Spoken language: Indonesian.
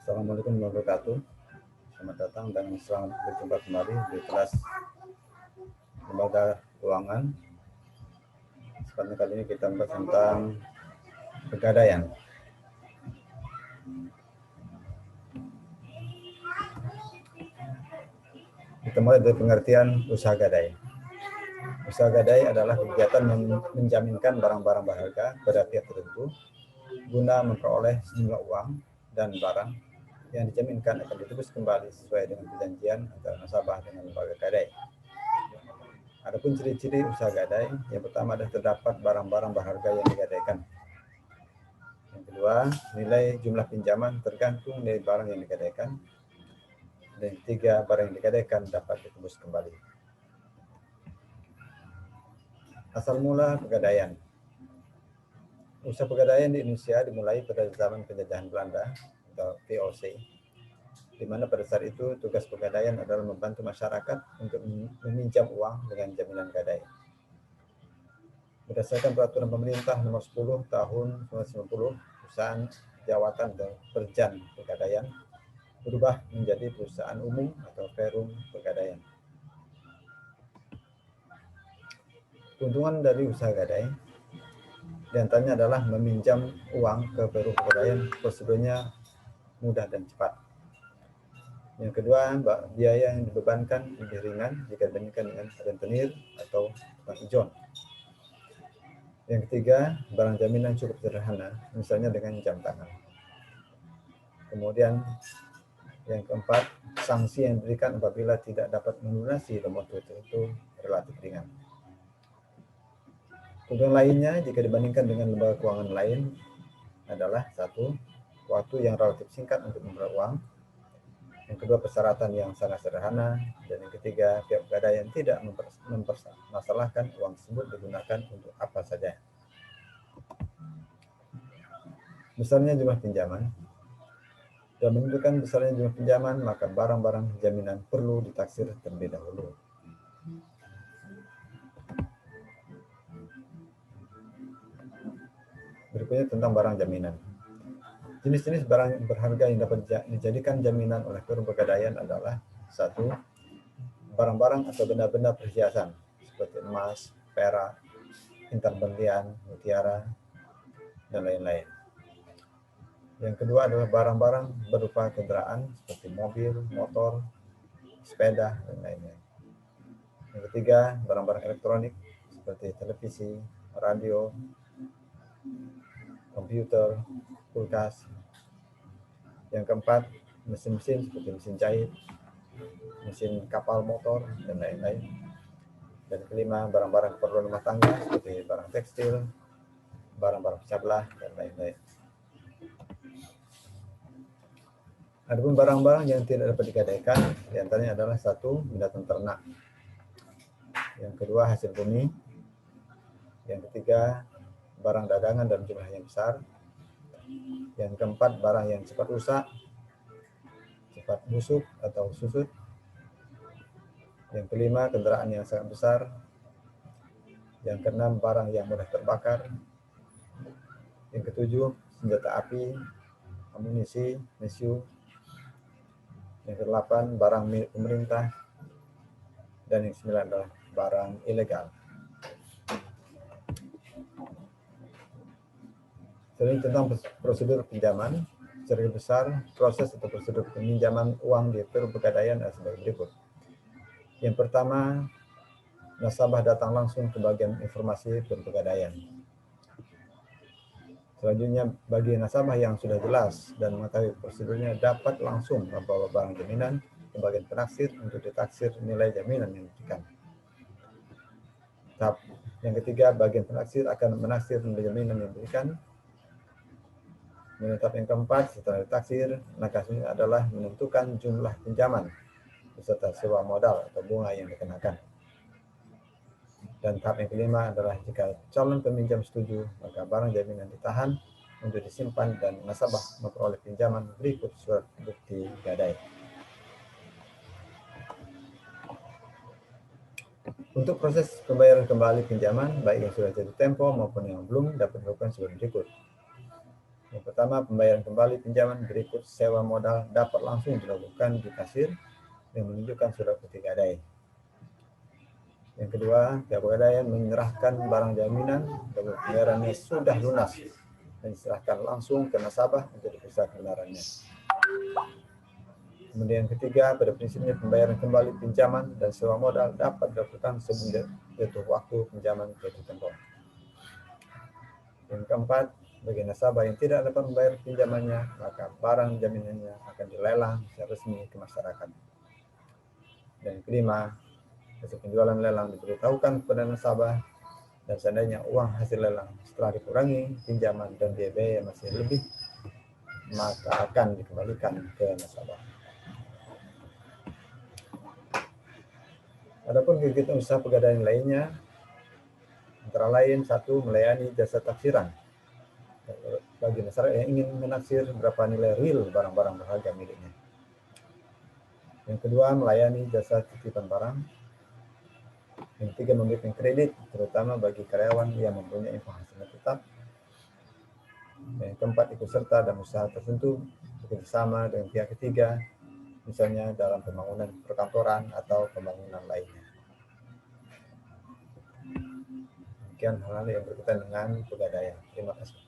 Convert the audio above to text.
Assalamualaikum warahmatullahi wabarakatuh. Selamat datang dan selamat berjumpa kembali di kelas lembaga keuangan. Sekarang kali ini kita membahas tentang pegadaian. Kita mulai dari pengertian usaha gadai. Usaha gadai adalah kegiatan menjaminkan barang-barang berharga pada pihak tertentu guna memperoleh sejumlah uang dan barang yang dijaminkan akan ditebus kembali sesuai dengan perjanjian antara nasabah dengan lembaga gadai. Adapun ciri-ciri usaha gadai, yang pertama adalah terdapat barang-barang berharga yang digadaikan. Yang kedua, nilai jumlah pinjaman tergantung dari barang yang digadaikan. Dan yang ketiga, barang yang digadaikan dapat ditebus kembali. Asal mula pegadaian. Usaha pegadaian di Indonesia dimulai pada zaman penjajahan Belanda atau VOC, di mana pada saat itu tugas pegadaian adalah membantu masyarakat untuk meminjam uang dengan jaminan gadai. Berdasarkan peraturan pemerintah nomor 10 tahun 1990, perusahaan jawatan dan perjan pegadaian berubah menjadi perusahaan umum atau perum pegadaian. Keuntungan dari usaha gadai diantaranya adalah meminjam uang ke perum pegadaian, prosedurnya mudah dan cepat. Yang kedua, biaya yang dibebankan lebih ringan jika dibandingkan dengan rentenir atau tukang ijon. Yang ketiga, barang jaminan cukup sederhana, misalnya dengan jam tangan. Kemudian yang keempat, sanksi yang diberikan apabila tidak dapat melunasi nomor itu relatif ringan. Keuntungan lainnya jika dibandingkan dengan lembaga keuangan lain adalah satu, waktu yang relatif singkat untuk memperoleh uang. Yang kedua, persyaratan yang sangat sederhana. Dan yang ketiga, pihak pegadaian tidak mempermasalahkan uang tersebut digunakan untuk apa saja. Besarnya jumlah pinjaman. Dan menentukan besarnya jumlah pinjaman, maka barang-barang jaminan perlu ditaksir terlebih dahulu. Berikutnya tentang barang jaminan. Jenis-jenis barang berharga yang dapat dijadikan jaminan oleh perum pegadaian adalah satu, barang-barang atau benda-benda perhiasan seperti emas, perak, intan berlian, mutiara, dan lain-lain. Yang kedua adalah barang-barang berupa kendaraan seperti mobil, motor, sepeda, dan lain-lain. Yang ketiga, barang-barang elektronik seperti televisi, radio, komputer, kulkas. Yang keempat, mesin-mesin seperti mesin jahit, mesin kapal motor, dan lain-lain. Dan kelima, barang-barang keperluan rumah tangga seperti barang tekstil, barang-barang pecah belah, dan lain-lain. Adapun barang-barang yang tidak dapat digadaikan, diantaranya adalah satu, binatang ternak. Yang kedua, hasil bumi. Yang ketiga, barang dagangan dalam jumlah yang besar. Yang keempat, barang yang cepat rusak, cepat busuk atau susut. Yang kelima, kendaraan yang sangat besar. Yang keenam, barang yang mudah terbakar. Yang ketujuh, senjata api, amunisi, mesiu. Yang kedelapan, barang milik pemerintah. Dan yang sembilan adalah barang ilegal. Selain tentang prosedur pinjaman, secara besar proses atau prosedur peminjaman uang di perum pegadaian adalah sebagai berikut. Yang pertama, nasabah datang langsung ke bagian informasi perum pegadaian. Selanjutnya, bagi nasabah yang sudah jelas dan mengetahui prosedurnya dapat langsung membawa barang jaminan ke bagian penaksir untuk ditaksir nilai jaminan yang diberikan. Tahap yang ketiga, bagian penaksir akan menaksir nilai jaminan yang diberikan. Tahap yang keempat, setelah ditaksir, langkah selanjutnya adalah menentukan jumlah pinjaman beserta sewa modal atau bunga yang dikenakan. Dan tahap yang kelima adalah jika calon peminjam setuju, maka barang jaminan ditahan untuk disimpan dan nasabah memperoleh pinjaman berikut surat bukti gadai. Untuk proses pembayaran kembali pinjaman, baik yang sudah jatuh tempo maupun yang belum, dapat dilakukan sebagai berikut. Yang pertama, pembayaran kembali pinjaman berikut sewa modal dapat langsung dilakukan di kasir yang menunjukkan surat pegadaian. Yang kedua, pihak pegadaian menyerahkan barang jaminan dan pembayarannya sudah lunas dan diserahkan langsung ke nasabah untuk diperiksa kebenarannya. Kemudian yang ketiga, pada prinsipnya pembayaran kembali pinjaman dan sewa modal dapat dilakukan sebelum jatuh waktu pinjaman jatuh tempo. Yang keempat, bagi nasabah yang tidak dapat membayar pinjamannya, maka barang jaminannya akan dilelang secara resmi ke masyarakat. Dan yang kelima, hasil penjualan lelang diberitahukan kepada nasabah, dan seandainya uang hasil lelang setelah dikurangi pinjaman dan biaya yang masih lebih, maka akan dikembalikan ke nasabah. Adapun kegiatan usaha pegadaian lainnya, antara lain satu, melayani jasa taksiran bagi masyarakat yang ingin menaksir berapa nilai real barang-barang berharga miliknya. Yang kedua, melayani jasa titipan barang. Yang ketiga, memberikan kredit, terutama bagi karyawan yang mempunyai penghasilan tetap. Yang keempat, ikut serta dalam usaha tertentu bekerjasama dengan pihak ketiga, misalnya dalam pembangunan perkantoran atau pembangunan lainnya. Demikian hal-hal yang berkaitan dengan pegadaian. Terima kasih.